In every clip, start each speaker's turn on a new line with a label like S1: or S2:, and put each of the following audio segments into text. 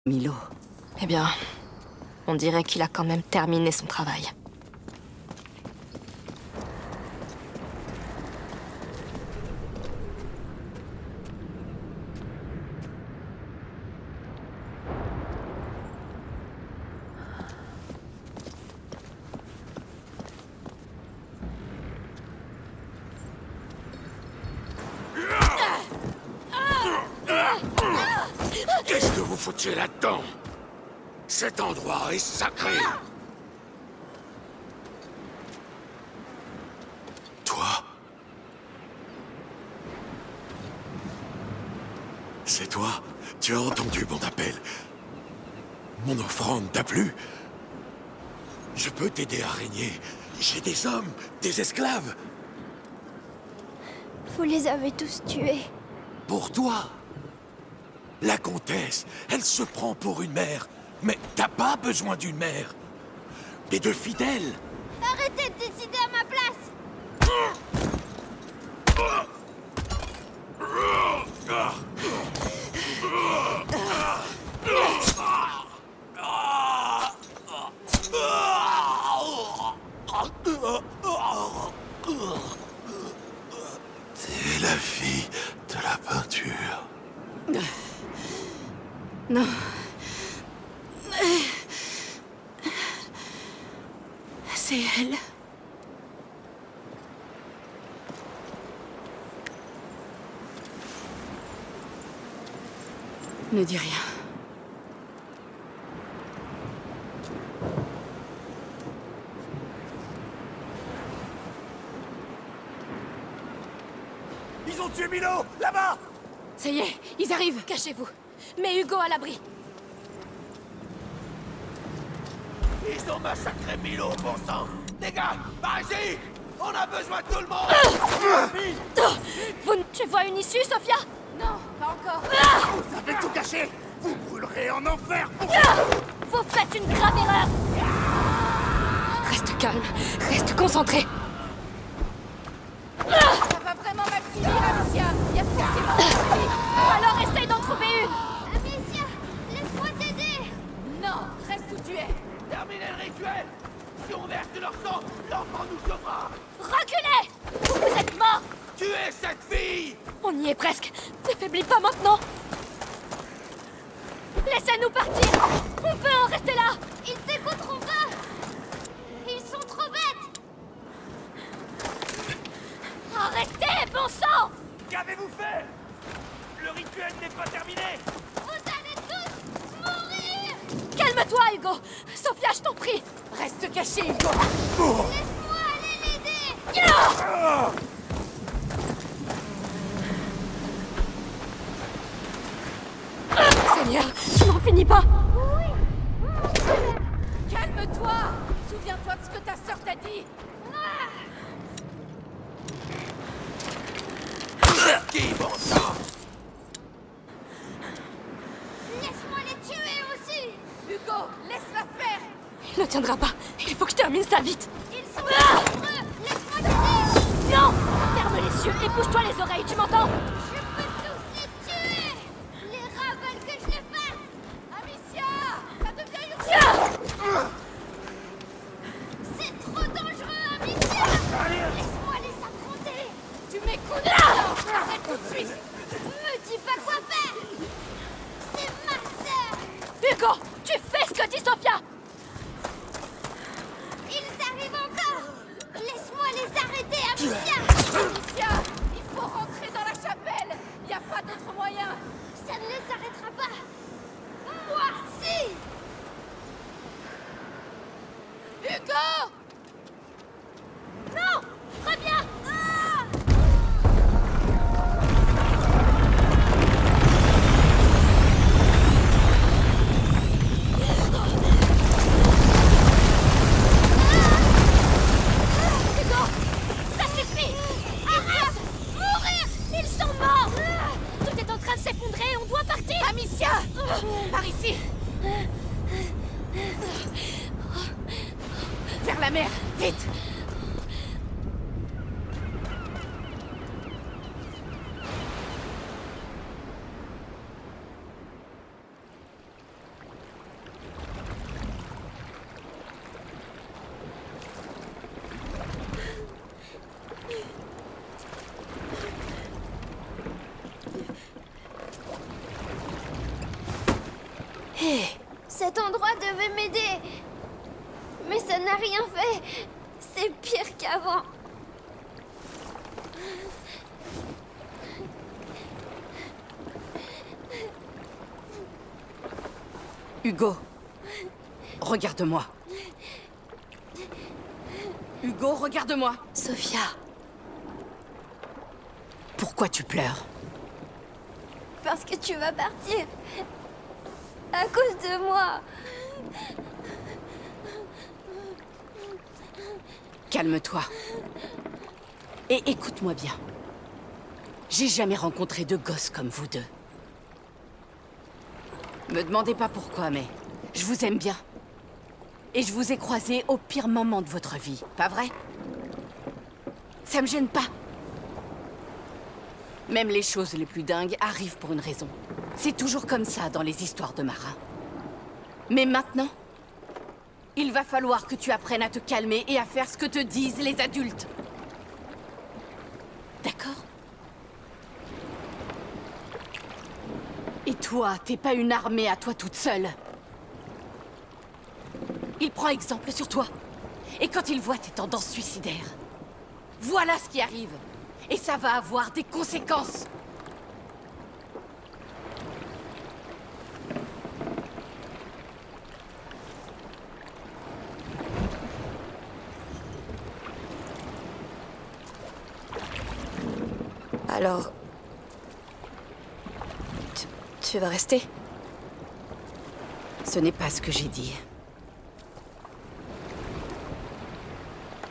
S1: Milo.
S2: Eh bien, on dirait qu'il a quand même terminé son travail.
S3: Qu'est-ce que vous foutiez là-dedans? Cet endroit est sacré.
S4: Toi? C'est toi? Tu as entendu mon appel? Mon offrande t'a plu? Je peux t'aider à régner. J'ai des hommes, des esclaves.
S5: Vous les avez tous tués.
S4: Pour toi. La comtesse, elle se prend pour une mère. Mais t'as pas besoin d'une mère. Mais de fidèles.
S5: Arrêtez de décider à ma place!
S4: T'es la fille de la peinture.
S2: Non. C'est elle. Ne dis rien.
S4: Ils ont tué Milo, là-bas!
S2: Ça y est, ils arrivent. Cachez-vous. Mets Hugo à l'abri.
S4: Ils ont massacré Milo, bon sang! Les gars, par ici! On a besoin de tout le monde!
S2: Tu vois une issue, Sophia? Non, pas encore.
S4: Vous avez tout caché! Vous brûlerez en enfer pour...
S2: Vous faites une grave erreur. Reste calme, reste concentré.
S6: Ça va vraiment mal finir, Amicia. Il y a forcément une survie.
S2: Alors essaye d'en trouver une.
S5: Amicia, laisse-moi t'aider!
S6: Non, reste où tu es.
S4: Terminez le rituel! Si on verse de leur sang, l'enfant nous sauvera!
S2: Reculez! Vous êtes morts.
S4: Tuez cette fille!
S2: On y est presque. Ne faiblis pas maintenant. Laissez-nous partir. On peut en rester là.
S5: Ils t'écouteront pas! Ils sont trop bêtes!
S2: Arrêtez, bon sang.
S4: Qu'avez-vous fait? Le rituel n'est pas terminé!
S5: Vous allez tous mourir!
S2: Calme-toi, Hugo. Sophia, je t'en prie.
S6: Reste caché, Hugo.
S5: Laisse-moi aller l'aider!
S2: Seigneur, je n'en finis pas.
S6: Calme-toi. Souviens-toi de ce que ta sœur t'a dit.
S4: Qui, bon sang?
S5: Laisse-moi les tuer aussi!
S6: Hugo, laisse-la faire.
S2: Il ne tiendra pas. Il faut que je termine ça vite.
S5: Ils sont dangereux! Laisse-moi t'aider!
S2: Non. Ferme les yeux et bouge-toi les oreilles, tu m'entends?
S5: Je peux tous les tuer! Les rats veulent que je les fasse!
S6: Amicia, ça devient urgent.
S5: C'est trop dangereux, Amicia! Laisse-moi les affronter!
S6: Tu m'écoutes? Arrête tout de suite.
S5: Me dis pas quoi faire! C'est ma sœur!
S2: Hugo, tu fais ce que dit Sophia.
S5: Ils arrivent encore! Laisse-moi les arrêter, Amicia!
S6: Amicia, il faut rentrer dans la chapelle. Il n'y a pas d'autre moyen.
S5: Ça ne les arrêtera pas! Moi, si!
S6: Hugo!
S5: Non! Reviens! Ah!
S2: Hugo, ça suffit. Arrête. Mourir. Ils sont morts. Tout est en train de s'effondrer. On doit partir.
S6: Amicia! Par ici! Vers la mer, vite!
S2: Hé,
S5: Cet endroit devait m'aider. Mais ça n'a rien fait. C'est pire qu'avant.
S6: Hugo, regarde-moi. Hugo, regarde-moi.
S2: Sophia,
S6: Pourquoi tu pleures?
S5: Parce que tu vas partir. À cause de moi.
S6: Calme-toi. Et écoute-moi bien. J'ai jamais rencontré de gosses comme vous deux. Me demandez pas pourquoi, mais je vous aime bien. Et je vous ai croisés au pire moment de votre vie, pas vrai? Ça me gêne pas. Même les choses les plus dingues arrivent pour une raison. C'est toujours comme ça dans les histoires de marins. Mais maintenant, il va falloir que tu apprennes à te calmer et à faire ce que te disent les adultes. D'accord? Et toi, t'es pas une armée à toi toute seule. Il prend exemple sur toi. Et quand il voit tes tendances suicidaires, voilà ce qui arrive. Et ça va avoir des conséquences.
S2: alors... Tu vas rester?
S6: Ce n'est pas ce que j'ai dit.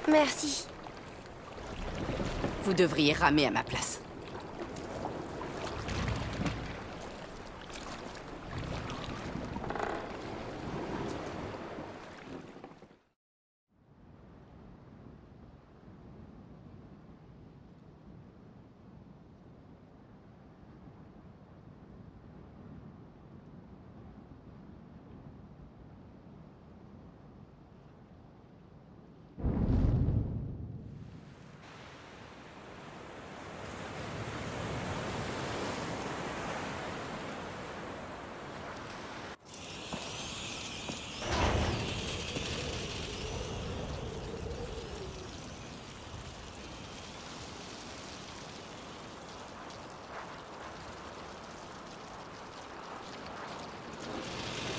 S5: Merci.
S6: Vous devriez ramer à ma place.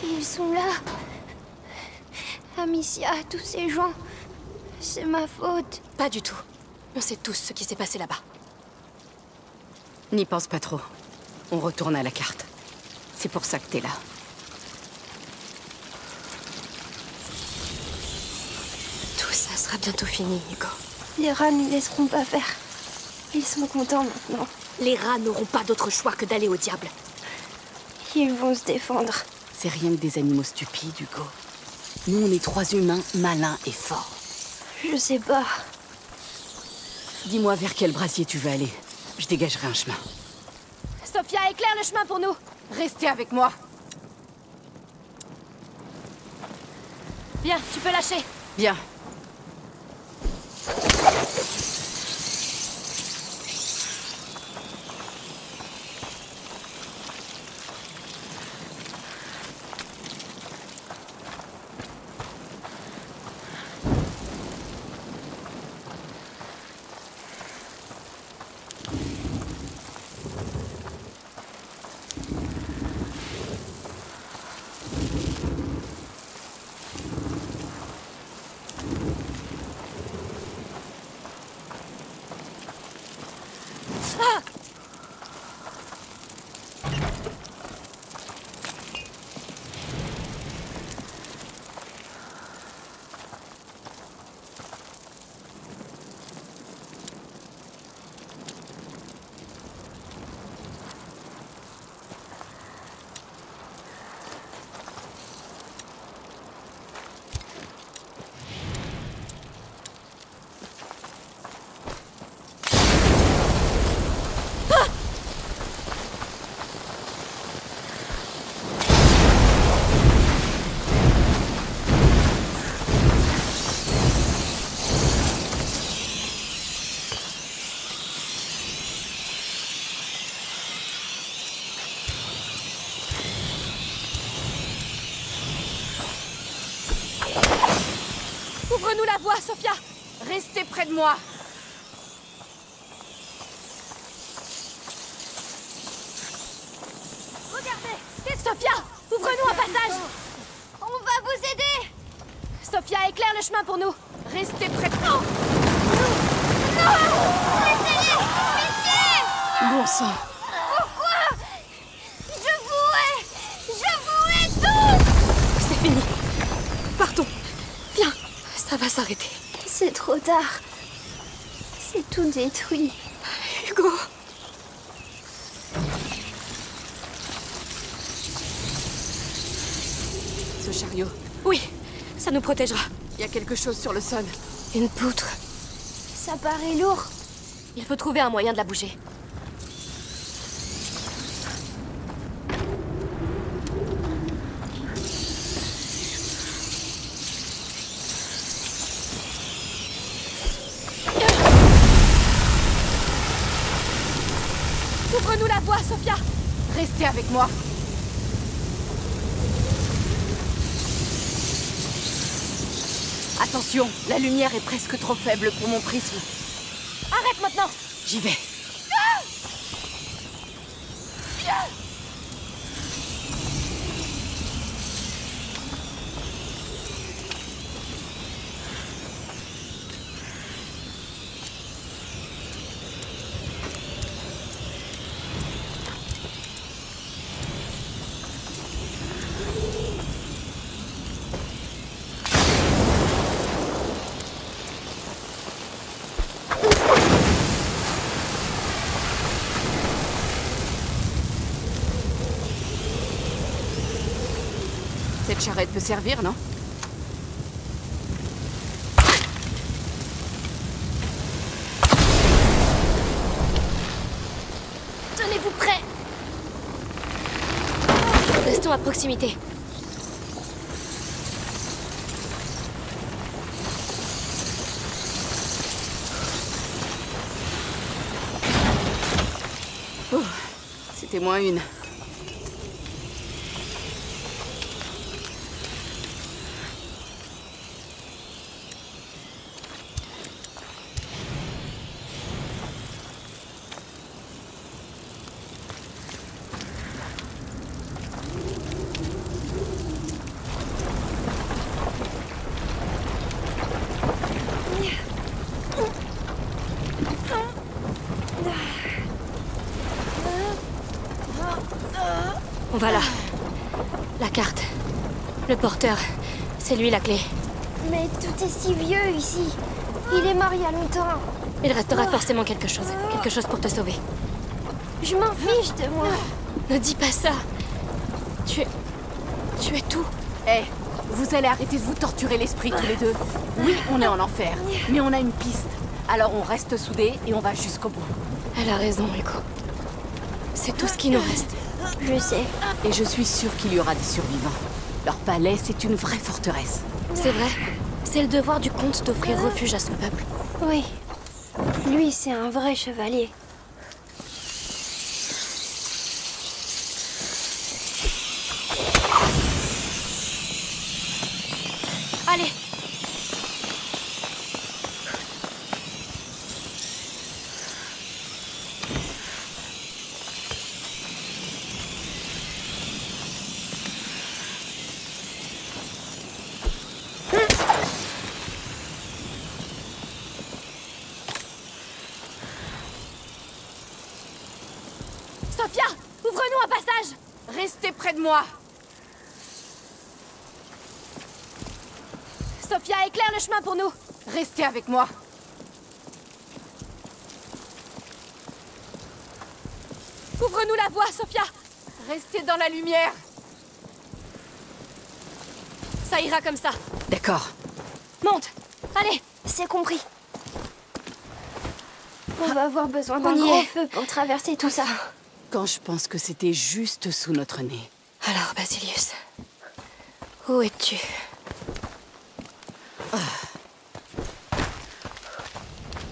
S5: Ils sont là. Amicia, tous ces gens. C'est ma faute.
S2: Pas du tout. On sait tous ce qui s'est passé là-bas.
S6: N'y pense pas trop. On retourne à la carte. C'est pour ça que t'es là.
S2: Tout ça sera bientôt fini, Hugo.
S5: Les rats ne laisseront pas faire. Ils sont contents maintenant.
S2: Les rats n'auront pas d'autre choix que d'aller au diable.
S5: Ils vont se défendre.
S6: C'est rien que des animaux stupides, Hugo. Nous, on est 3 humains malins et forts.
S5: Je sais pas.
S6: Dis-moi vers quel brasier tu veux aller. Je dégagerai un chemin.
S2: Sophia, éclaire le chemin pour nous.
S6: Restez avec moi.
S2: Bien, tu peux lâcher.
S6: Bien.
S2: Ouvre-nous la voie, Sophia!
S6: Restez près de moi.
S2: Regardez! Sophia! Ouvre-nous un passage!
S5: On va vous aider!
S2: Sophia, éclaire le chemin pour nous!
S6: Restez près de moi.
S5: Laissez-les! Pitié!
S6: Bon sang.
S5: Pourquoi? Je vous hais tous!
S2: C'est fini. Partons. Viens, ça va s'arrêter.
S5: C'est trop tard. C'est tout détruit.
S2: Hugo!
S6: Ce chariot.
S2: Oui, ça nous protégera.
S6: Il y a quelque chose sur le sol.
S2: Une poutre.
S5: Ça paraît lourd.
S2: Il faut trouver un moyen de la bouger. Ouvre-nous la voie, Sophia!
S6: Restez avec moi. Attention, la lumière est presque trop faible pour mon prisme.
S2: Arrête maintenant!
S6: J'y vais. Cette charrette peut servir, non?
S2: Tenez-vous prêts! Restons à proximité.
S6: Oh, c'était moins une.
S2: On va là. La carte. Le porteur. C'est lui la clé.
S5: Mais tout est si vieux ici. Il est mort il y a longtemps.
S2: Il restera forcément quelque chose. Quelque chose pour te sauver.
S5: Je m'en fiche de moi.
S2: Ne dis pas ça. Tu es tout.
S6: Eh, vous allez arrêter de vous torturer l'esprit tous les deux. Oui, on est en enfer, mais on a une piste. Alors on reste soudés et on va jusqu'au bout.
S2: Elle a raison, Hugo. C'est tout ce qui nous reste.
S5: Je sais.
S6: Et je suis sûre qu'il y aura des survivants. Leur palais, c'est une vraie forteresse.
S2: C'est vrai. C'est le devoir du comte d'offrir refuge à son peuple.
S5: Oui. Lui, c'est un vrai chevalier.
S2: Allez! Sophia! Ouvre-nous un passage!
S6: Restez près de moi.
S2: Sophia, éclaire le chemin pour nous!
S6: Restez avec moi.
S2: Ouvre-nous la voie, Sophia!
S6: Restez dans la lumière.
S2: Ça ira comme ça.
S6: D'accord.
S2: Monte! Allez!
S5: C'est compris. On va avoir besoin d'un
S2: On y
S5: gros
S2: est.
S5: feu pour traverser tout ça.
S6: Quand je pense que c'était juste sous notre nez.
S2: Alors, Basilius, où es-tu?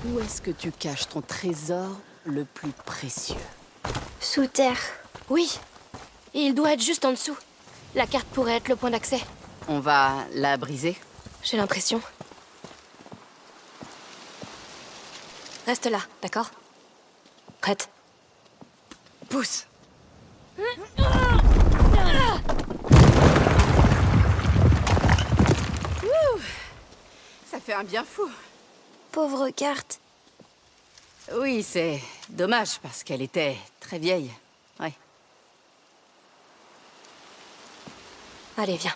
S6: Où est-ce que tu caches ton trésor le plus précieux?
S5: Sous terre.
S2: Oui, et il doit être juste en dessous. La carte pourrait être le point d'accès.
S6: On va la briser?
S2: J'ai l'impression. Reste là, d'accord? Prête?
S6: Pousse. Ouh, ça fait un bien fou.
S5: Pauvre carte.
S6: Oui, c'est dommage parce qu'elle était très vieille. Ouais.
S2: Allez, viens.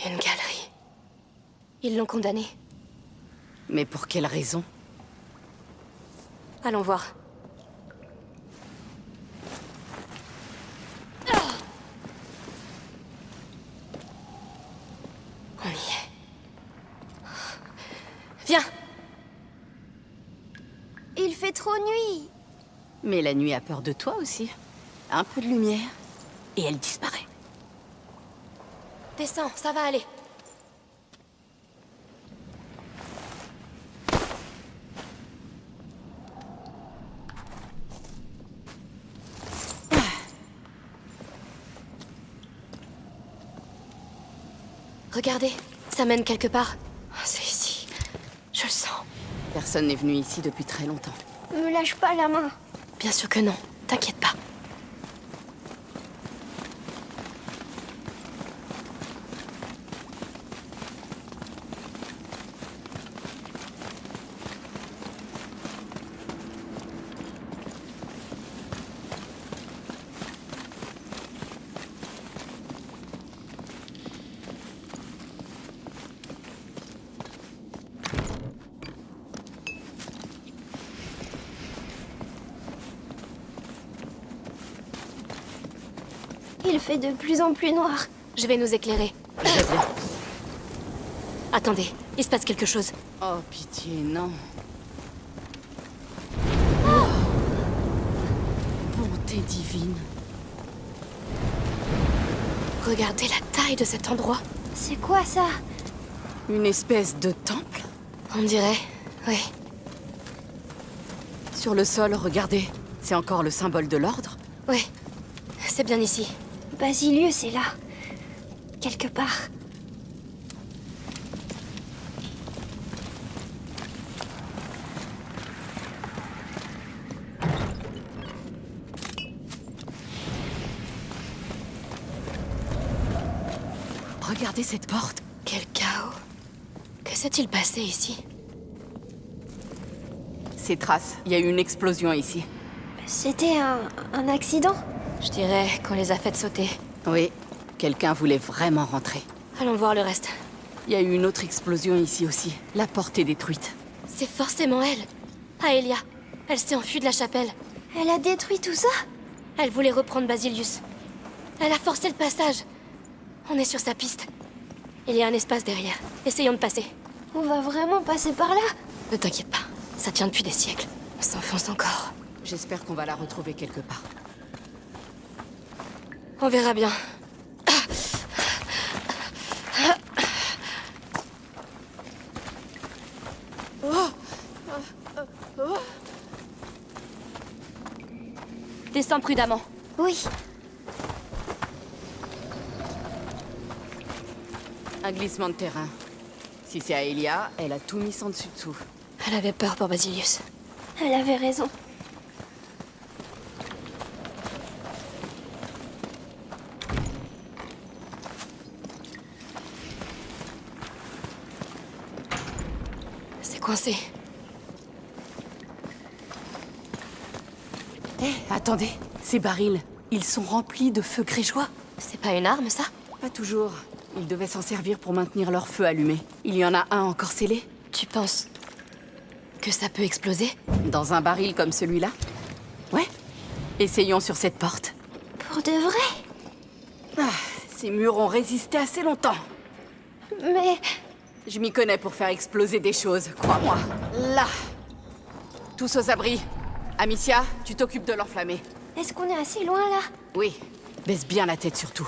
S2: Une galerie. Ils l'ont condamné.
S6: Mais pour quelle raison?
S2: Allons voir. On y est. Viens!
S5: Il fait trop nuit.
S6: Mais la nuit a peur de toi aussi. Un peu de lumière, et elle disparaît.
S2: Descends, ça va aller. Regardez, ça mène quelque part. C'est ici. Je le sens.
S6: Personne n'est venu ici depuis très longtemps.
S5: Me lâche pas la main.
S2: Bien sûr que non. T'inquiète pas.
S5: Il fait de plus en plus noir.
S2: Je vais nous éclairer.
S6: Je vais bien.
S2: Attendez, il se passe quelque chose.
S6: Oh, pitié, non. Bonté divine.
S2: Regardez la taille de cet endroit.
S5: C'est quoi ça?
S6: Une espèce de temple?
S2: On dirait, oui.
S6: Sur le sol, regardez. C'est encore le symbole de l'ordre?
S2: Oui, c'est bien ici.
S5: Basilius est là. Quelque part.
S6: Regardez cette porte.
S2: Quel chaos. Que s'est-il passé ici?
S6: Ces traces. Il y a eu une explosion ici.
S5: C'était un accident?
S2: Je dirais qu'on les a faites sauter.
S6: Oui, quelqu'un voulait vraiment rentrer.
S2: Allons voir le reste.
S6: Il y a eu une autre explosion ici aussi. La porte est détruite.
S2: C'est forcément elle. Aelia. Elle s'est enfuie de la chapelle.
S5: Elle a détruit tout ça?
S2: Elle voulait reprendre Basilius. Elle a forcé le passage. On est sur sa piste. Il y a un espace derrière. Essayons de passer.
S5: On va vraiment passer par là?
S2: Ne t'inquiète pas. Ça tient depuis des siècles. On s'enfonce encore.
S6: J'espère qu'on va la retrouver quelque part.
S2: On verra bien. Descends prudemment.
S5: Oui.
S6: Un glissement de terrain. Si c'est Aelia, elle a tout mis en dessus-dessous.
S2: Elle avait peur pour Basilius.
S5: Elle avait raison.
S2: C'est coincé.
S6: Hé, attendez. Ces barils, ils sont remplis de feu grégeois.
S2: C'est pas une arme, ça?
S6: Pas toujours. Ils devaient s'en servir pour maintenir leur feu allumé. Il y en a un encore scellé.
S2: Tu penses que ça peut exploser?
S6: Dans un baril comme celui-là? Ouais. Essayons sur cette porte.
S5: Pour de vrai?
S6: Ah, ces murs ont résisté assez longtemps.
S5: Mais...
S6: Je m'y connais pour faire exploser des choses, crois-moi. Là. Tous aux abris. Amicia, tu t'occupes de l'enflammer.
S5: est-ce qu'on est assez loin là?
S6: Oui. Baisse bien la tête surtout.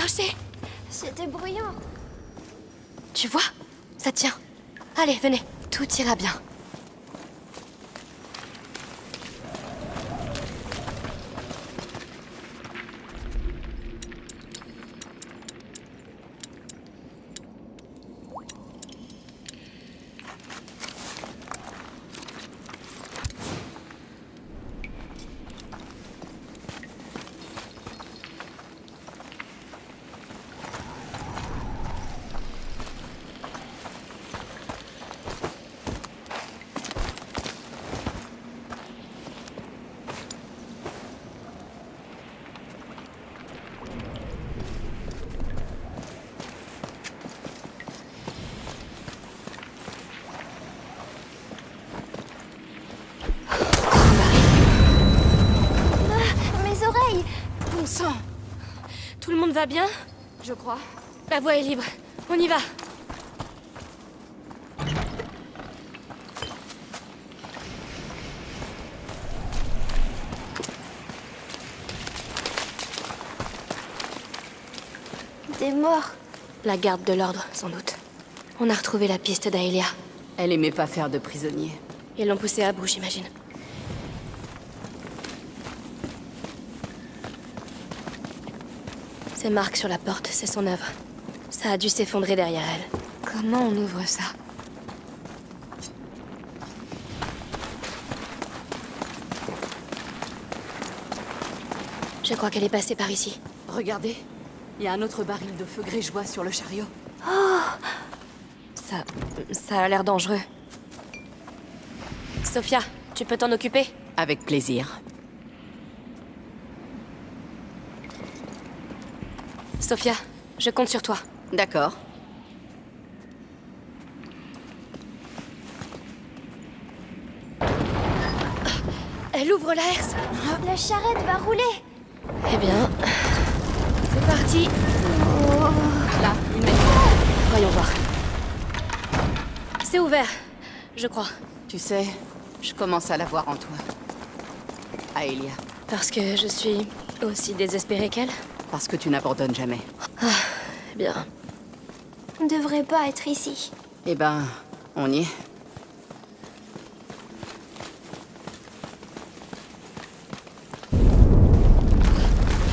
S2: marché.
S5: C'était bruyant.
S2: Tu vois? Ça tient. Allez, venez. Tout ira bien.
S5: Mes oreilles!
S6: Bon sang!
S2: Tout le monde va bien?
S6: Je crois.
S2: La voie est libre. On y va.
S5: Des morts.
S2: La garde de l'ordre, sans doute. On a retrouvé la piste d'Aelia.
S6: Elle aimait pas faire de prisonniers.
S2: Ils l'ont poussée à bout, j'imagine. Ces marques sur la porte, c'est son œuvre. Ça a dû s'effondrer derrière elle. Comment on ouvre ça? Je crois qu'elle est passée par ici.
S6: Regardez, il y a un autre baril de feu grégeois sur le chariot.
S2: Ça a l'air dangereux. Sophia, tu peux t'en occuper?
S6: Avec plaisir.
S2: Sophia, je compte sur toi.
S6: D'accord.
S2: Elle ouvre la herse.
S5: La charrette va rouler.
S2: Eh bien, c'est parti.
S6: Là, une maison.
S2: Voyons voir. C'est ouvert, je crois.
S6: Tu sais, je commence à la voir en toi. Aelia.
S2: Parce que je suis aussi désespérée qu'elle?
S6: Parce que tu n'abandonnes jamais.
S2: Bien.
S5: On devrait pas être ici.
S6: Eh ben, on y est.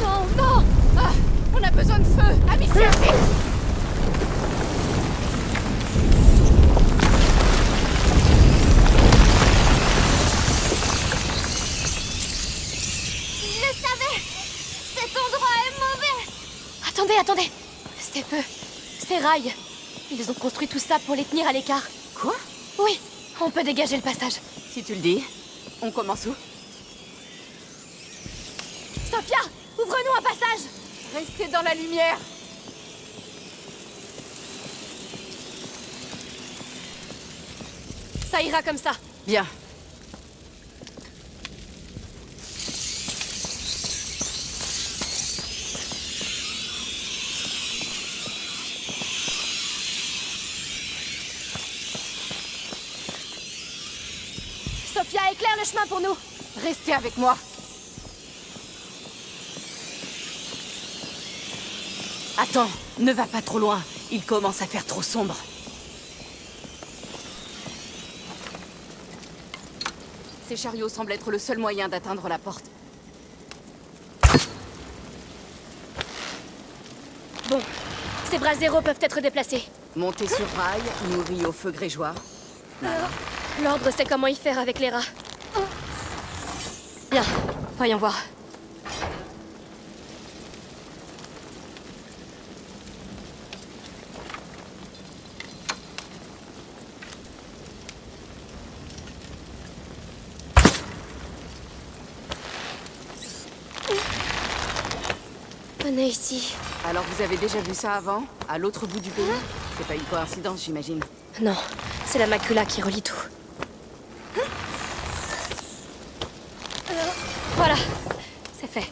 S2: Non, non!
S6: Ah, on a besoin de feu! Amicia, vite!
S5: Je le savais! Cet endroit est mauvais!
S2: Attendez, attendez! Ces feux, ces rails. Ils ont construit tout ça pour les tenir à l'écart.
S6: Quoi?
S2: Oui, on peut dégager le passage.
S6: Si tu le dis, on commence où?
S2: Sophia, ouvre-nous un passage!
S6: Restez dans la lumière!
S2: Ça ira comme ça.
S6: Bien.
S2: Sophia, éclaire le chemin pour nous.
S6: Restez avec moi. Attends, ne va pas trop loin. Il commence à faire trop sombre. Ces chariots semblent être le seul moyen d'atteindre la porte.
S2: Bon, ces bras zéro peuvent être déplacés.
S6: Monter sur rail, nourri au feu grégeois.
S2: L'ordre sait comment y faire avec les rats. Bien, voyons voir. On est ici.
S6: Alors vous avez déjà vu ça avant? À l'autre bout du pays? C'est pas une coïncidence, j'imagine.
S2: Non, c'est la macula qui relie tout. Voilà, c'est fait.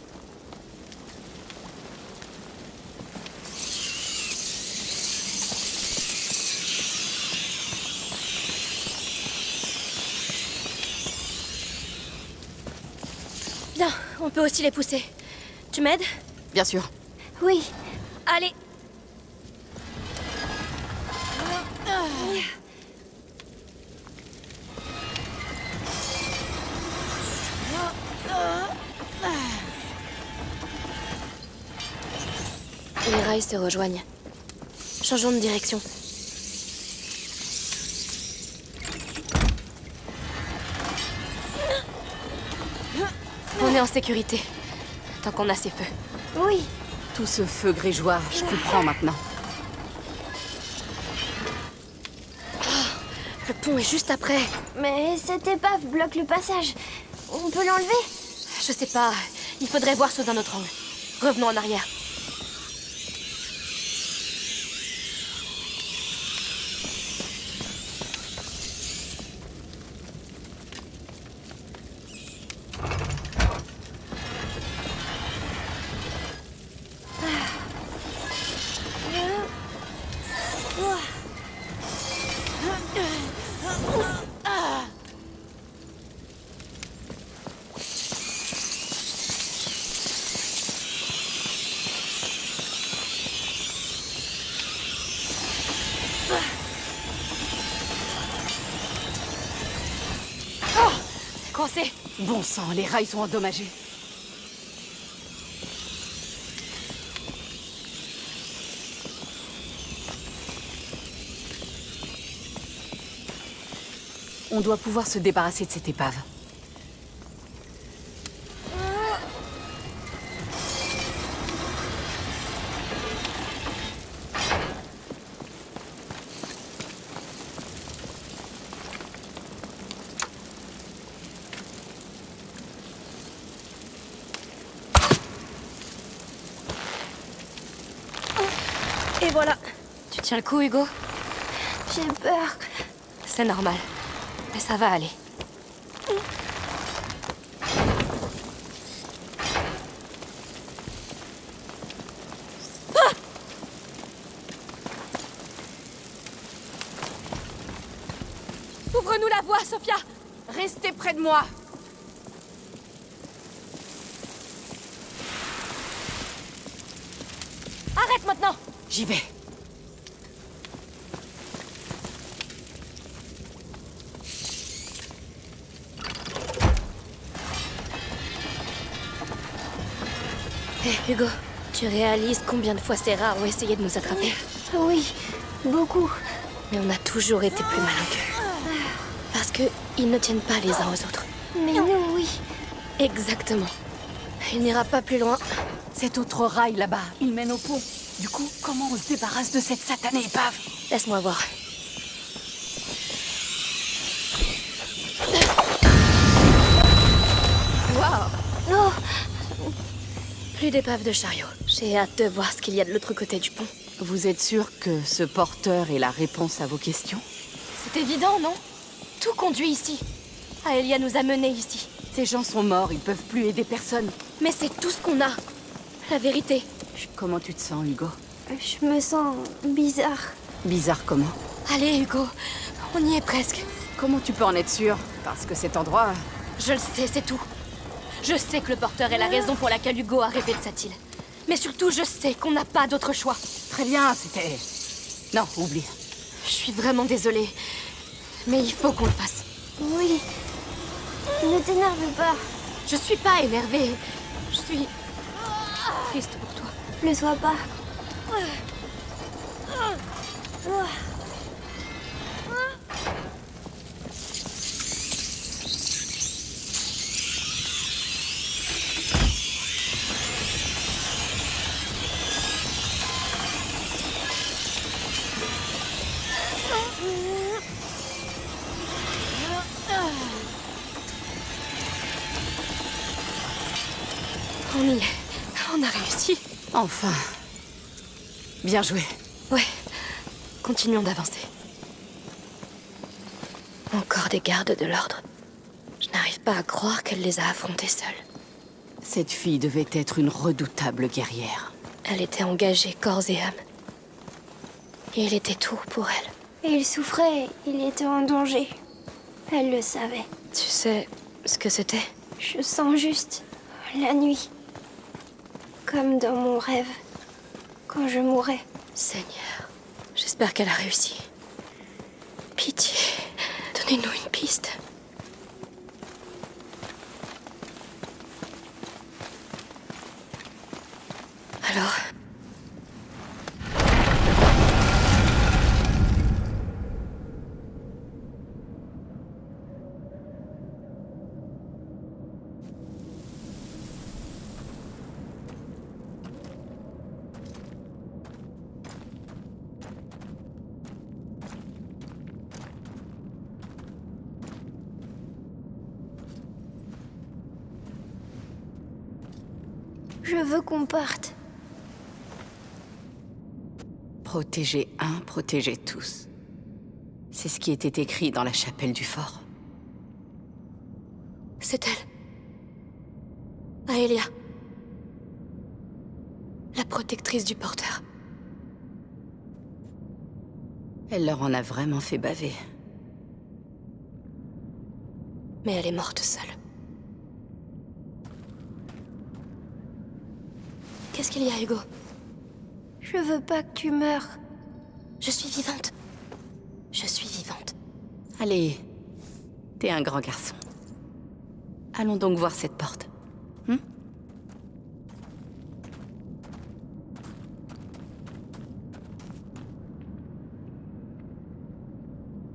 S2: Bien, on peut aussi les pousser. Tu m'aides?
S6: Bien sûr.
S5: Oui.
S2: Allez. Les rails se rejoignent. Changeons de direction. On est en sécurité. Tant qu'on a ces feux.
S5: Oui,
S6: Tout ce feu grégeois, je comprends maintenant.
S2: Le pont est juste après.
S5: mais cette épave bloque le passage. On peut l'enlever?
S2: Je sais pas. Il faudrait voir sous un autre angle. Revenons en arrière. Coincé.
S6: Bon sang, les rails sont endommagés. On doit pouvoir se débarrasser de cette épave.
S2: Et voilà. Tu tiens le coup, Hugo?
S5: J'ai peur.
S2: C'est normal. Mais ça va aller. Ah! Ouvre-nous la voie, Sophia!
S6: Restez près de moi!
S2: Arrête maintenant!
S6: J'y vais.
S2: Hé, Hugo, tu réalises combien de fois ces rats ont essayé de nous attraper?
S5: Oui, beaucoup.
S2: Mais on a toujours été plus malins qu'eux. Parce que ils ne tiennent pas les uns aux autres.
S5: Mais nous, oui.
S2: Exactement. Il n'ira pas plus loin.
S6: Cet autre rail là-bas, il mène au pont. Du coup, comment on se débarrasse de cette satanée épave?
S2: Laisse-moi voir.
S6: Waouh!
S5: Oh,
S2: Plus d'épave de chariot. J'ai hâte de voir ce qu'il y a de l'autre côté du pont.
S6: Vous êtes sûr que ce porteur est la réponse à vos questions?
S2: C'est évident, non? Tout conduit ici. Aelia nous a menés ici.
S6: Ces gens sont morts, ils peuvent plus aider personne.
S2: Mais c'est tout ce qu'on a. La vérité.
S6: Comment tu te sens, Hugo?
S5: je me sens bizarre.
S6: Bizarre comment?
S2: Allez, Hugo. On y est presque.
S6: Comment tu peux en être sûr? Parce que cet endroit...
S2: Je le sais, c'est tout. Je sais que le porteur est la raison pour laquelle Hugo a rêvé de cette île. Mais surtout, je sais qu'on n'a pas d'autre choix.
S6: Très bien, c'était... Non, oublie.
S2: Je suis vraiment désolée. Mais il faut qu'on le fasse.
S5: Oui. Ne t'énerve pas.
S2: Je suis pas énervée. Je suis... triste pour toi.
S5: Ne sois pas.
S2: On y est. On a réussi.
S6: Enfin. Bien joué.
S2: Ouais. Continuons d'avancer. Encore des gardes de l'ordre. Je n'arrive pas à croire qu'elle les a affrontés seule.
S6: Cette fille devait être une redoutable guerrière.
S2: Elle était engagée corps et âme. Et il était tout pour elle.
S5: Il souffrait, il était en danger. Elle le savait.
S2: Tu sais ce que c'était?
S5: Je sens juste la nuit. Comme dans mon rêve. quand je mourrai.
S2: Seigneur, j'espère qu'elle a réussi. Pitié, donnez-nous une piste. Alors...
S5: Je veux qu'on parte.
S6: Protéger un, protéger tous. C'est ce qui était écrit dans la chapelle du fort.
S2: C'est elle. Aelia. La protectrice du porteur.
S6: Elle leur en a vraiment fait baver.
S2: Mais elle est morte seule. Qu'est-ce qu'il y a, Hugo?
S5: Je veux pas que tu meures.
S2: Je suis vivante. Je suis vivante.
S6: Allez, t'es un grand garçon. Allons donc voir cette porte.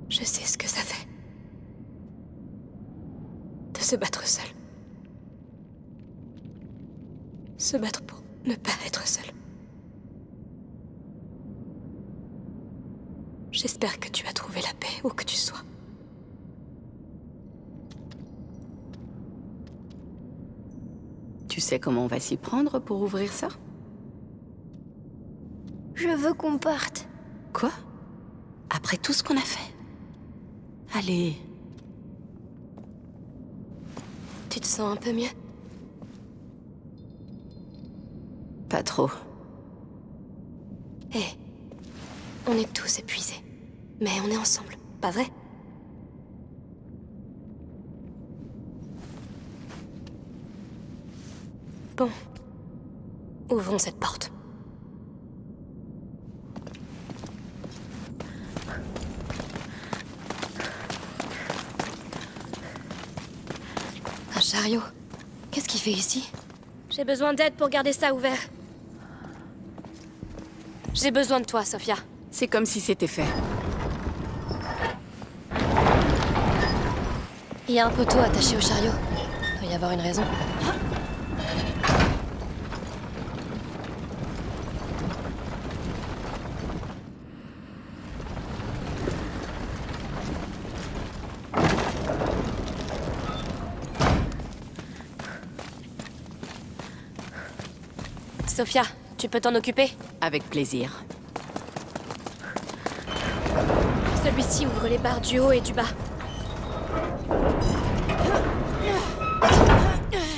S2: Je sais ce que ça fait. De se battre seul. Se battre pour ne pas être seul. J'espère que tu as trouvé la paix où que tu sois.
S6: Tu sais comment on va s'y prendre pour ouvrir ça?
S5: Je veux qu'on parte.
S6: Quoi? Après tout ce qu'on a fait? Allez.
S2: Tu te sens un peu mieux?
S6: Pas trop.
S2: Hé, on est tous épuisés. Mais on est ensemble, pas vrai? Bon. Ouvrons cette porte. Un chariot. Qu'est-ce qu'il fait ici? J'ai besoin d'aide pour garder ça ouvert. J'ai besoin de toi, Sophia.
S6: C'est comme si c'était fait.
S2: Il y a un poteau attaché au chariot. Il doit y avoir une raison. Sophia, tu peux t'en occuper?
S6: Avec plaisir.
S2: Celui-ci ouvre les barres du haut et du bas.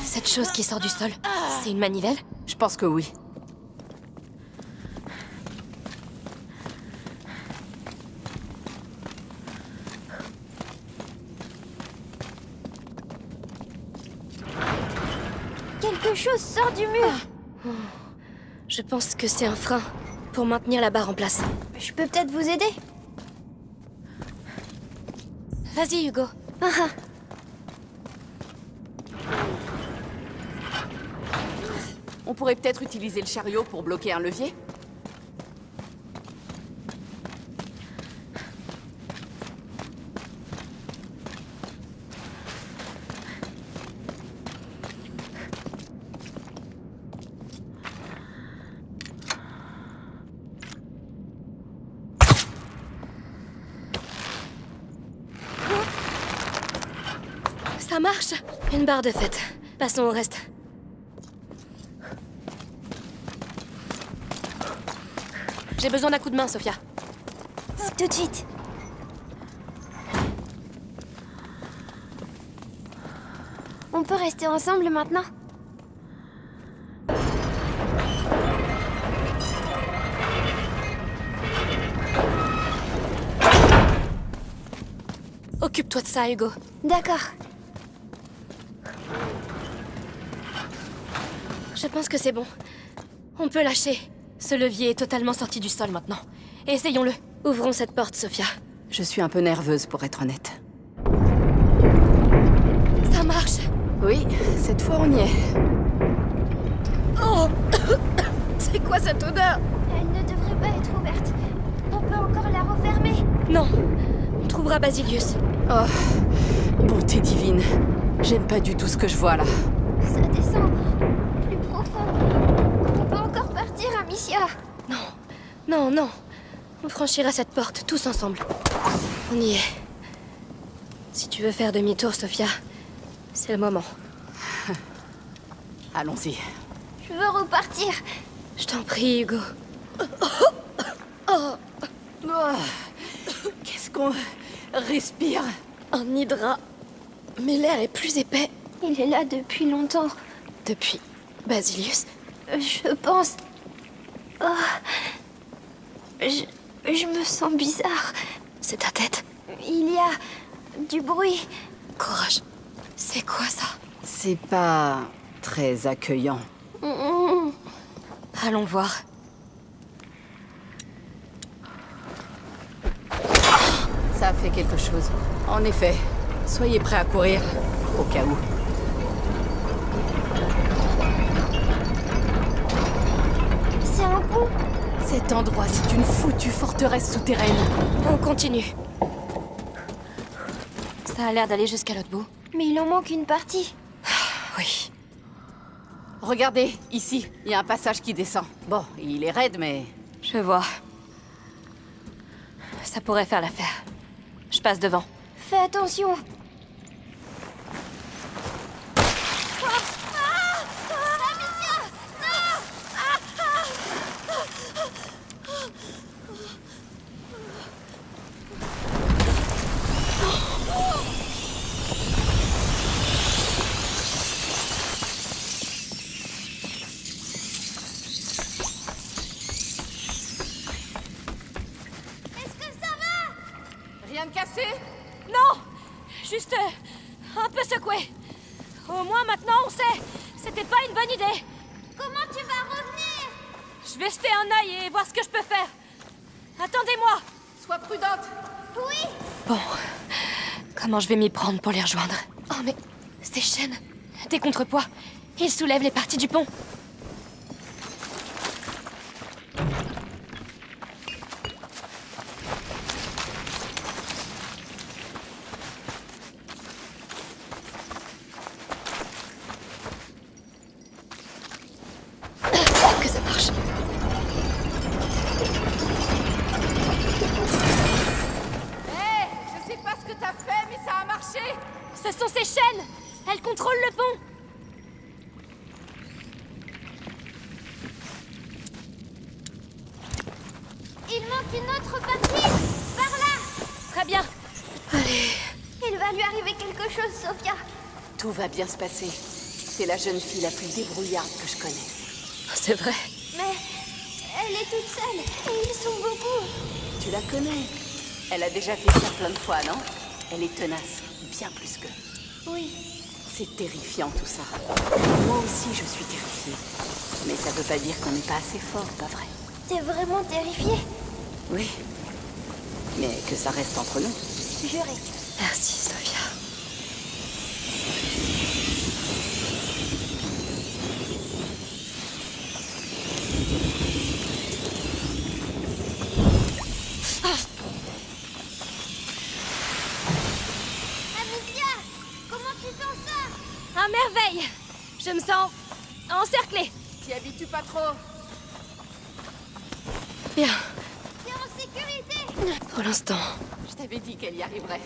S2: Cette chose qui sort du sol, c'est une manivelle?
S6: Je pense que oui.
S5: Quelque chose sort du mur.
S2: Je pense que c'est un frein pour maintenir la barre en place.
S5: Je peux peut-être vous aider?
S2: Vas-y, Hugo.
S5: Ah ah.
S6: On pourrait peut-être utiliser le chariot pour bloquer un levier?
S2: Ça marche. Une barre de fête. Passons au reste. J'ai besoin d'un coup de main, Sophia.
S5: Tout de suite. On peut rester ensemble maintenant?
S2: Occupe-toi de ça, Hugo.
S5: D'accord.
S2: Je pense que c'est bon. On peut lâcher. Ce levier est totalement sorti du sol maintenant. Essayons-le. Ouvrons cette porte, Sophia.
S6: Je suis un peu nerveuse, pour être honnête.
S2: Ça marche.
S6: Oui, cette fois on y est.
S2: Oh C'est quoi cette odeur?
S5: Elle ne devrait pas être ouverte. On peut encore la refermer.
S2: Non. On trouvera Basilius.
S6: Oh, bonté divine. J'aime pas du tout ce que je vois là.
S5: Ça descend plus profond. On peut encore partir, Amicia.
S2: Non, non. On franchira cette porte, tous ensemble. On y est. Si tu veux faire demi-tour, Sophia, c'est le moment.
S6: Allons-y.
S5: Je veux repartir.
S2: Je t'en prie, Hugo.
S6: Oh, qu'est-ce qu'on respire?
S2: Un hydra. Mais l'air est plus épais.
S5: Il est là depuis longtemps.
S2: Depuis Basilius.
S5: Je pense... Oh. Je me sens bizarre.
S2: C'est ta tête.
S5: Il y a du bruit.
S2: Courage. C'est quoi ça?
S6: C'est pas très accueillant.
S2: Allons voir.
S6: Ça a fait quelque chose. En effet, soyez prêts à courir, au cas où.
S5: C'est un pont.
S6: Cet endroit, c'est une foutue forteresse souterraine.
S2: On continue. Ça a l'air d'aller jusqu'à l'autre bout.
S5: Mais il en manque une partie.
S2: Oui.
S6: Regardez, ici, il y a un passage qui descend. Bon, il est raide, mais...
S2: Je vois. Ça pourrait faire l'affaire. Je passe devant.
S5: Fais attention.
S6: Rien de cassé?
S2: Non! Juste un peu secoué. Au moins maintenant on sait. C'était pas une bonne idée.
S5: Comment tu vas revenir?
S2: Je vais jeter un œil et voir ce que je peux faire. Attendez-moi.
S6: Sois prudente.
S5: Oui.
S2: Bon. Comment je vais m'y prendre pour les rejoindre? Oh mais... ces chaînes. Des contrepoids. Ils soulèvent les parties du pont. Que ça marche.
S6: Hé, je sais pas ce que t'as fait, mais ça a marché.
S2: Ce sont ces chaînes. Elles contrôlent le pont.
S5: Il manque une autre partie. Par là.
S2: Très bien. Allez.
S5: Il va lui arriver quelque chose, Sophia.
S6: Tout va bien se passer. C'est la jeune fille la plus débrouillarde que je connaisse.
S2: C'est vrai.
S5: Mais elle est toute seule. Et ils sont beaucoup.
S6: Tu la connais. Elle a déjà fait ça plein de fois, non? Elle est tenace, bien plus que...
S5: Oui.
S6: C'est terrifiant tout ça. Moi aussi je suis terrifiée. Mais ça veut pas dire qu'on n'est pas assez fort, pas vrai?
S5: T'es vraiment terrifiée?
S6: Oui. Mais que ça reste entre nous.
S5: Juré.
S2: Merci, Sophia.
S5: Amicia, comment tu sens ça?
S2: À merveille. Je me sens encerclée.
S6: T'y habitues pas trop.
S2: Bien.
S5: T'es en sécurité.
S2: Pour l'instant.
S6: Je t'avais dit qu'elle y arriverait.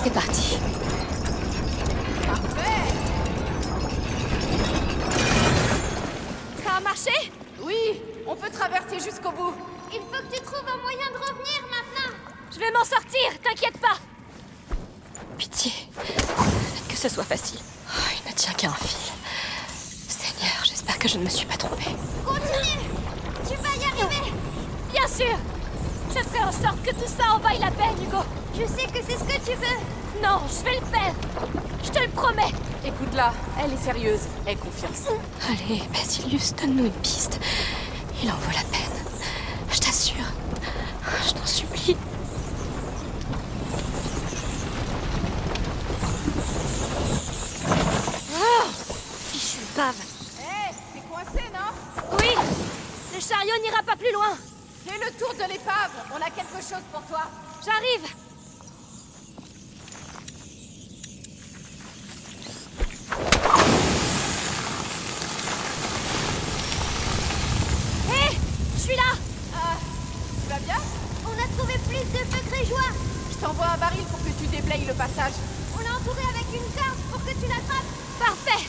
S2: C'est parti.
S6: Parfait.
S2: Ça a marché. marcher?
S6: Oui, on peut traverser jusqu'au bout.
S5: Il faut que tu trouves un moyen de revenir maintenant.
S2: Je vais m'en sortir, t'inquiète pas. Pitié, faites que ce soit facile. Oh, il ne tient qu'à un fil. Seigneur, j'espère que je ne me suis pas trompée.
S5: Continue. Tu vas y arriver.
S2: Bien sûr. Je ferai en sorte que tout ça en vaille la peine, Hugo.
S5: Je sais que c'est ce que tu veux.
S2: Non, je vais le faire. Je te le promets.
S6: Écoute-la, elle est sérieuse. Aie confiance.
S2: Allez, Basilius, donne-nous une piste. Il en vaut la peine. Je t'assure. Je t'en supplie. Oh, fichu bave.
S6: Hé, t'es coincé, non?
S2: Oui, le chariot n'ira pas plus loin.
S6: Fais le tour de l'épave. On a quelque chose pour toi.
S2: J'arrive. Hé, je suis là.
S6: Tu vas bien?
S5: On a trouvé plus de feux grégeois.
S6: Je t'envoie un baril pour que tu déblayes le passage.
S5: On l'a entouré avec une corde pour que tu l'attrapes.
S2: Parfait.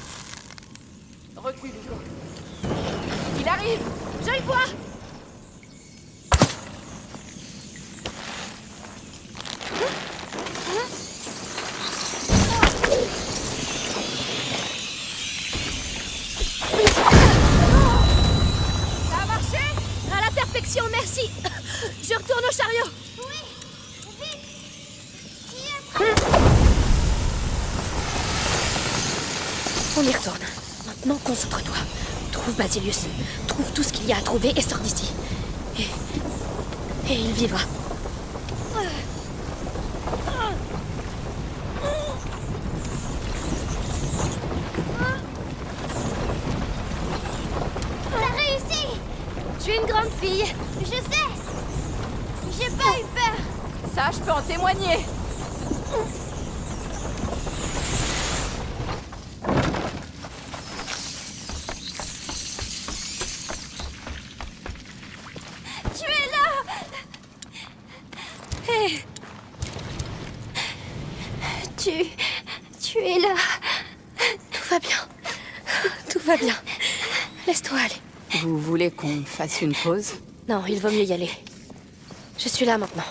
S6: Recule, Hugo. Il arrive!
S2: Je le vois.
S6: Ça a marché?
S2: À la perfection, merci. Je retourne au chariot.
S5: Oui, vite. Tu es prêt?
S2: On y retourne. Maintenant, concentre-toi. Trouve Basilius. Trouve tout ce qu'il y a à trouver et sors d'ici. Et il vivra.
S5: T'as réussi.
S2: Tu es une grande fille.
S5: Je sais. J'ai pas eu peur.
S6: Ça, je peux en témoigner.
S5: Tu es là.
S2: Hé,
S5: Tu es là.
S2: tout va bien. Tout va bien. Laisse-toi aller.
S6: Vous voulez qu'on fasse une pause?
S2: Non, il vaut mieux y aller. Je suis là maintenant.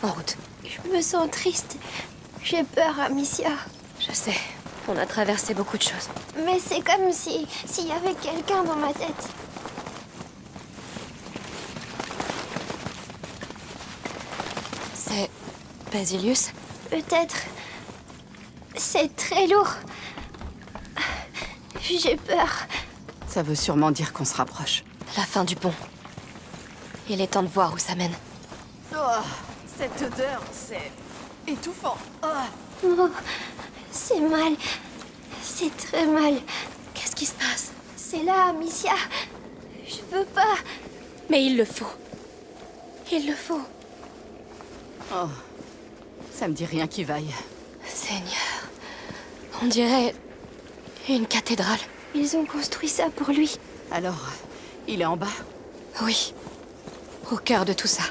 S2: En route.
S5: Je me sens triste. J'ai peur, Amicia.
S2: Je sais. On a traversé beaucoup de choses.
S5: Mais c'est comme s'il y avait quelqu'un dans ma tête.
S2: C'est Basilius?
S5: Peut-être. C'est très lourd. J'ai peur.
S6: Ça veut sûrement dire qu'on se rapproche.
S2: La fin du pont. Il est temps de voir où ça mène.
S6: Oh, cette odeur, c'est étouffant. Oh.
S5: Oh, c'est mal. C'est très mal.
S2: Qu'est-ce qui se passe?
S5: C'est là, Amicia. Je veux pas.
S2: Mais il le faut. Il le faut.
S6: Oh, ça me dit rien qui vaille.
S2: Seigneur. On dirait une cathédrale.
S5: Ils ont construit ça pour lui.
S6: Alors, il est en bas?
S2: Oui. Au cœur de tout ça.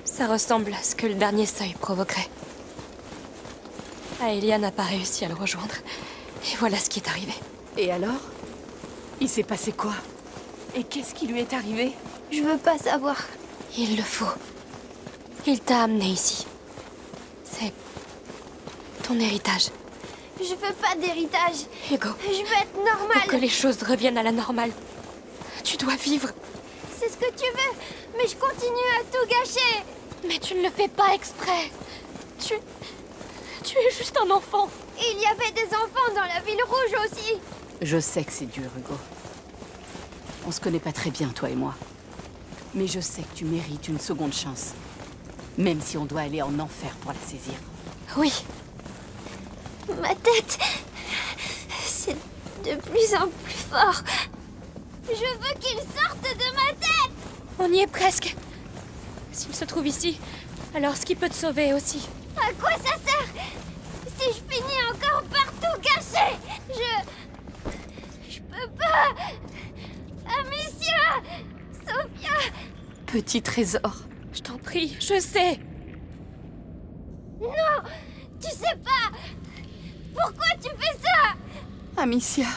S2: Ça ressemble à ce que le dernier seuil provoquerait. Aelia n'a pas réussi à le rejoindre. Et voilà ce qui est arrivé.
S6: Et alors? Il s'est passé quoi? Et qu'est-ce qui lui est arrivé?
S5: Je veux pas savoir.
S2: Il le faut. Il t'a amené ici. C'est ton héritage.
S5: Je veux pas d'héritage.
S2: Hugo,
S5: Je veux être
S2: pour
S5: normale.
S2: que les choses reviennent à la normale, tu dois vivre.
S5: C'est ce que tu veux. Mais je continue à tout gâcher.
S2: Mais tu ne le fais pas exprès. Tu es juste un enfant.
S5: Et il y avait des enfants dans la ville rouge aussi.
S6: Je sais que c'est dur, Hugo. On se connaît pas très bien, toi et moi. Mais je sais que tu mérites une seconde chance. Même si on doit aller en enfer pour la saisir.
S2: Oui,
S5: Ma tête, c'est de plus en plus fort. Je veux qu'il sorte de ma tête.
S2: on y est presque. S'il se trouve ici, alors ce qui peut te sauver aussi.
S5: À quoi ça sert si je finis encore par tout gâcher? Je peux pas. Amicia, Sophia.
S6: Petit trésor.
S2: Je t'en prie, je sais.
S5: Non, tu sais pas. Pourquoi tu fais ça?
S6: Amicia.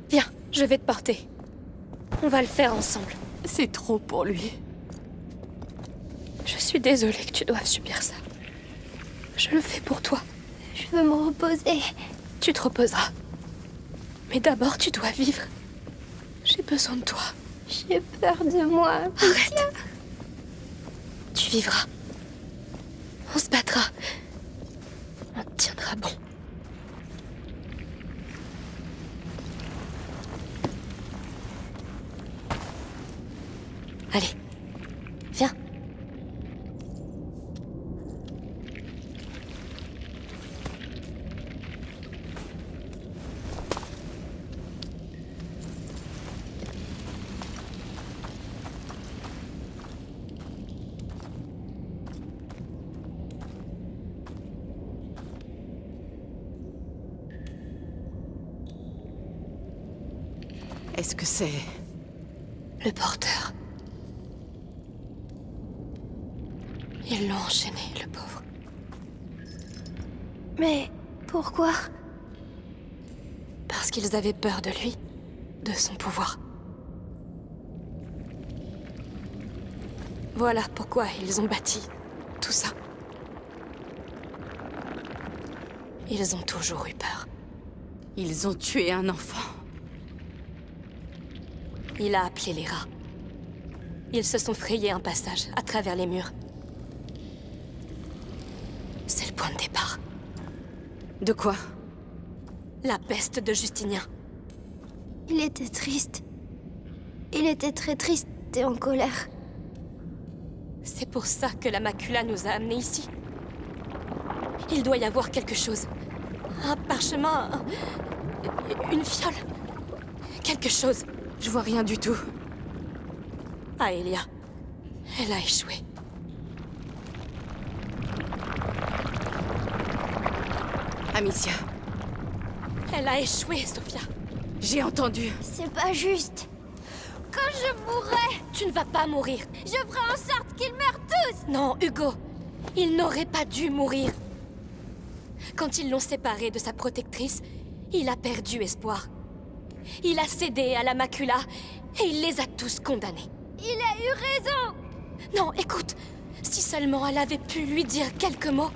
S2: Viens, je vais te porter. On va le faire ensemble.
S6: C'est trop pour lui.
S2: Je suis désolée que tu doives subir ça. Je le fais pour toi.
S5: Je veux me reposer.
S2: Tu te reposeras. Mais d'abord, tu dois vivre. J'ai besoin de toi.
S5: J'ai peur de moi.
S2: Arrête. Tu vivras. On se battra. On te tiendra bon. Allez, viens.
S6: Est-ce que c'est...
S2: Le porteur. Ils l'ont enchaîné, le pauvre.
S5: Mais pourquoi?
S2: Parce qu'ils avaient peur de lui, de son pouvoir. Voilà pourquoi ils ont bâti tout ça. Ils ont toujours eu peur.
S6: Ils ont tué un enfant.
S2: Il a appelé les rats. Ils se sont frayés un passage à travers les murs. C'est le point de départ.
S6: De quoi?
S2: La peste de Justinien.
S5: Il était triste. Il était très triste et en colère.
S2: C'est pour ça que la macula nous a amenés ici. Il doit y avoir quelque chose. Un parchemin, une fiole. Quelque chose.
S6: Je vois rien du tout.
S2: Aelia. Elle a échoué.
S6: Amicia,
S2: Elle a échoué, Sophia.
S6: j'ai entendu.
S5: C'est pas juste. Quand je mourrai,
S2: Tu ne vas pas mourir.
S5: je ferai en sorte qu'ils meurent tous.
S2: Non, Hugo. Il n'aurait pas dû mourir. Quand ils l'ont séparé de sa protectrice, il a perdu espoir. Il a cédé à la macula et il les a tous condamnés.
S5: Il a eu raison.
S2: Non, écoute. Si seulement elle avait pu lui dire quelques mots,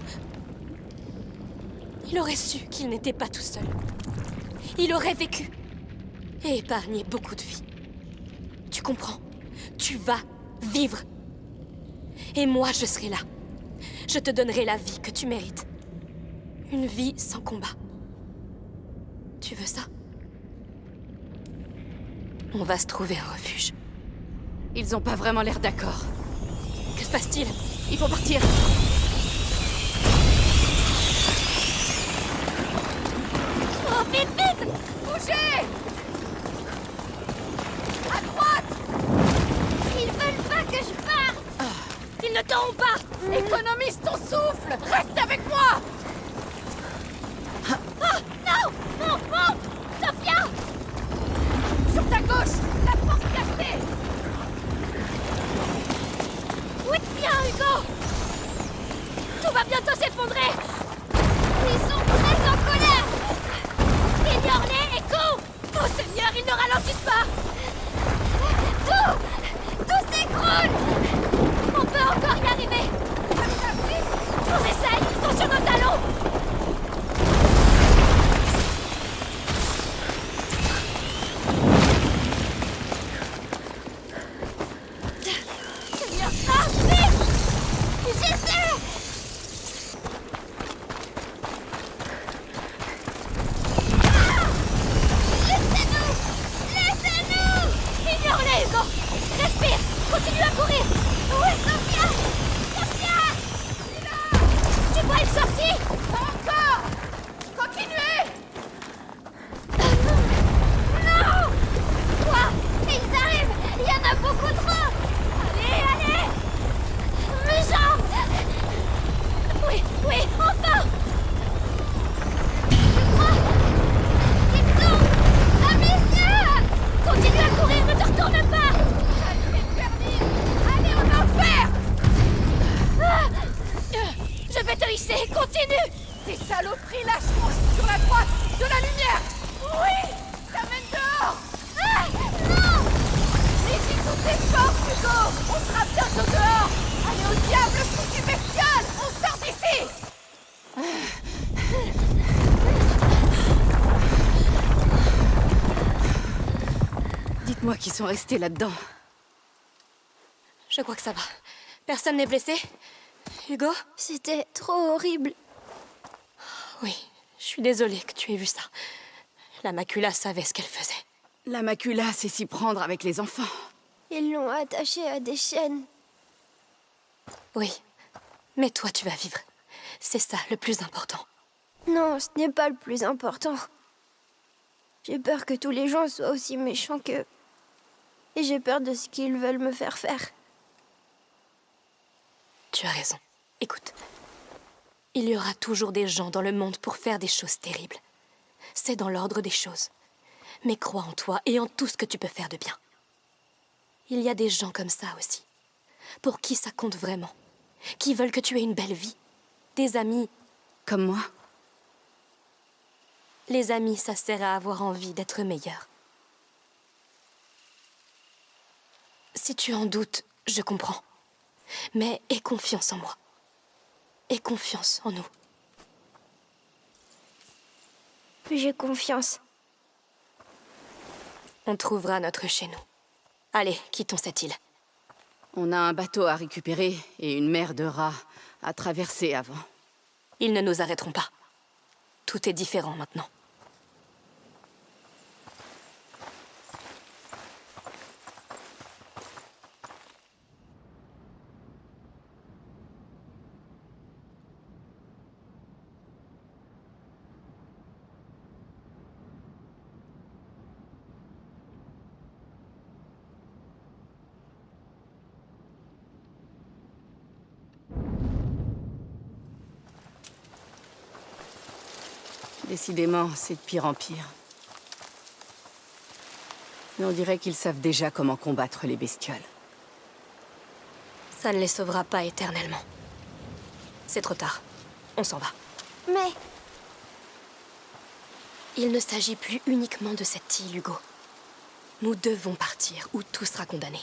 S2: il aurait su qu'il n'était pas tout seul. Il aurait vécu et épargné beaucoup de vies. Tu comprends? Tu vas vivre. Et moi, je serai là. Je te donnerai la vie que tu mérites. Une vie sans combat. Tu veux ça? On va se trouver un refuge.
S6: Ils ont pas vraiment l'air d'accord.
S2: Que se passe-t-il?
S6: Il faut partir.
S5: Oh, vite, vite.
S6: Bougez! À droite!
S5: Ils veulent pas que je parte.
S2: Ils ne t'auront pas!
S6: Économise ton souffle! Reste avec moi!
S5: Non, non, non. Sophia.
S6: Sur ta gauche! La porte cachée!
S2: Oui, bien, Hugo! Tout va bientôt s'effondrer!
S5: Ils sont très en colère.
S2: Ignore-les et cours! Oh Seigneur, ils ne ralentissent pas!
S5: Tout s'écroule.
S2: On peut encore y arriver! On essaye! Ils sont sur nos talons!
S5: Seigneur, ah, vite. J'essaie. Laissez-nous. Laissez-nous.
S2: Ignore-les, Hugo! Respire! Continue à courir!
S5: Où est Sophia? Sophia.
S2: Tu vois une sortie?
S6: Encore! Continuez!
S5: Non. Quoi? Ils arrivent. Il y en a beaucoup trop.
S2: Allez, allez!
S5: Mes jambes.
S2: Oui, oui, enfin!
S5: Je crois qu'ils tombent. Amicia.
S2: Continue à courir, ne te retourne pas!
S6: Allez en enfer!
S2: Je vais te hisser, continue!
S6: Ces saloperies là se posent sur la droite de la lumière! Oui! Ça mène dehors!
S5: Ah, non.
S6: Hugo, on sera bientôt dehors. Allez au diable, foutu bestiole. On sort d'ici. Dites-moi qui sont restés là-dedans.
S2: Je crois que ça va. Personne n'est blessé? Hugo?
S5: C'était trop horrible.
S2: Oui, je suis désolée que tu aies vu ça. La macula savait ce qu'elle faisait.
S6: La macula sait s'y prendre avec les enfants.
S5: Ils l'ont attachée à des chaînes.
S2: Oui, mais toi tu vas vivre. C'est ça le plus important.
S5: Non, ce n'est pas le plus important. J'ai peur que tous les gens soient aussi méchants qu'eux. Et j'ai peur de ce qu'ils veulent me faire faire.
S2: Tu as raison. Écoute, il y aura toujours des gens dans le monde pour faire des choses terribles. C'est dans l'ordre des choses. Mais crois en toi et en tout ce que tu peux faire de bien. Il y a des gens comme ça aussi, pour qui ça compte vraiment, qui veulent que tu aies une belle vie. Des amis.
S6: Comme moi.
S2: Les amis, ça sert à avoir envie d'être meilleur. Si tu en doutes, je comprends. Mais aie confiance en moi. Aie confiance en nous.
S5: J'ai confiance.
S2: On trouvera notre chez nous. Allez, quittons cette île.
S6: On a un bateau à récupérer et une mer de rats à traverser avant.
S2: Ils ne nous arrêteront pas. Tout est différent maintenant.
S6: Décidément, c'est de pire en pire. Mais on dirait qu'ils savent déjà comment combattre les bestioles.
S2: Ça ne les sauvera pas éternellement. C'est trop tard. On s'en va.
S5: Mais
S2: Il ne s'agit plus uniquement de cette île, Hugo. Nous devons partir, ou tout sera condamné.